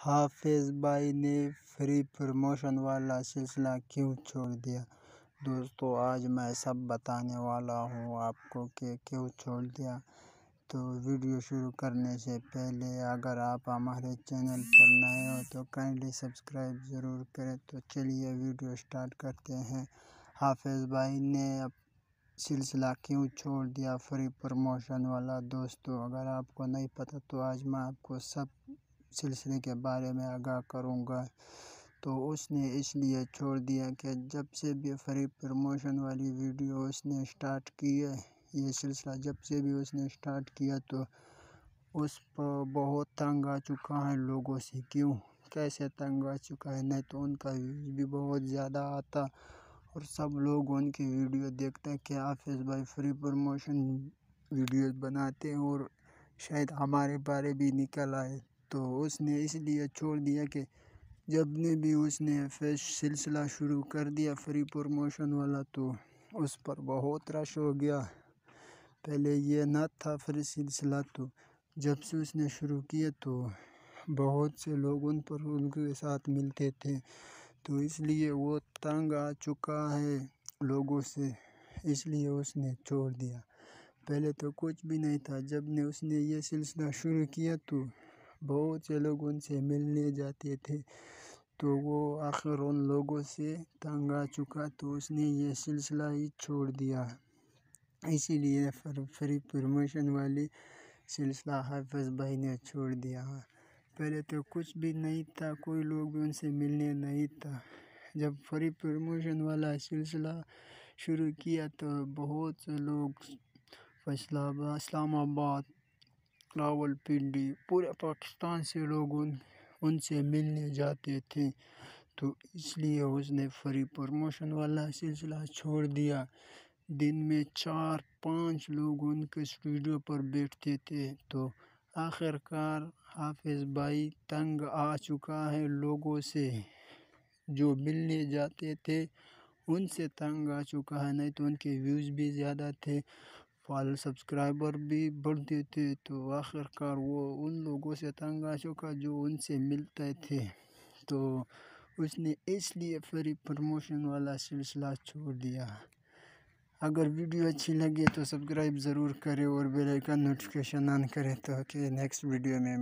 حافظ بھائی نے فری پروموشن والا سلسلہ کیوں چھوڑ دیا؟ دوستو آج میں سب بتانے والا ہوں آپ کو کہ کیوں چھوڑ دیا۔ تو ویڈیو شروع کرنے سے پہلے اگر آپ ہمارے چینل پر نئے ہو تو کائنڈلی سبسکرائب ضرور کریں۔ تو چلیے ویڈیو سٹارٹ کرتے ہیں۔ حافظ بھائی نے اب سلسلہ کیوں چھوڑ دیا فری پروموشن والا؟ دوستو اگر آپ کو نہیں پتہ تو آج میں آپ کو سب سلسلے کے بارے میں آگاہ کروں گا۔ تو اس نے اس لیے چھوڑ دیا کہ جب سے بھی فری پروموشن والی ویڈیو اس نے سٹارٹ کی ہے، یہ سلسلہ جب سے بھی اس نے سٹارٹ کیا تو اس پر بہت تنگ آ چکا ہے لوگوں سے۔ کیوں کیسے تنگ آ چکا ہے؟ نہیں تو ان کا ویوز بھی بہت زیادہ آتا اور سب لوگ ان کی ویڈیو دیکھتے ہیں کہ حافظ بھائی فری پروموشن ویڈیوز بناتے ہیں اور شاید ہمارے بارے بھی نکل آئے۔ تو اس نے اس لیے چھوڑ دیا کہ جب نے بھی اس نے سلسلہ شروع کر دیا فری پروموشن والا تو اس پر بہت رش ہو گیا۔ پہلے یہ نہ تھا فری سلسلہ، تو جب سے اس نے شروع کیا تو بہت سے لوگ ان کے ساتھ ملتے تھے، تو اس لیے وہ تنگ آ چکا ہے لوگوں سے، اس لیے اس نے چھوڑ دیا۔ پہلے تو کچھ بھی نہیں تھا، جب نے اس نے یہ سلسلہ شروع کیا تو بہت سے لوگ ان سے ملنے جاتے تھے، تو وہ آخر ان لوگوں سے تنگ آ چکا تو اس نے یہ سلسلہ ہی چھوڑ دیا۔ اسی لیے فری پروموشن والی سلسلہ حافظ بھائی نے چھوڑ دیا۔ پہلے تو کچھ بھی نہیں تھا، کوئی لوگ بھی ان سے ملنے نہیں تھا۔ جب فری پروموشن والا سلسلہ شروع کیا تو بہت سے لوگ فیصل آباد، اسلام آباد، راولپنڈی، پورے پاکستان سے لوگ ان سے ملنے جاتے تھے، تو اس لیے اس نے فری پروموشن والا سلسلہ چھوڑ دیا۔ دن میں 4-5 لوگ ان کے ویڈیو پر بیٹھتے تھے، تو آخر کار حافظ بھائی تنگ آ چکا ہے لوگوں سے، جو ملنے جاتے تھے ان سے تنگ آ چکا ہے۔ نہیں تو ان کے ویوز بھی زیادہ تھے، سبسکرائبر بھی بڑھتے تھے، تو آخر کار وہ ان لوگوں سے تنگ آ چکا جو ان سے ملتے تھے، تو اس نے اس لیے فری پروموشن والا سلسلہ چھوڑ دیا۔ اگر ویڈیو اچھی لگے تو سبسکرائب ضرور کریں اور بیل آئیکن نوٹیفیکیشن آن کریں تاکہ نیکسٹ ویڈیو میں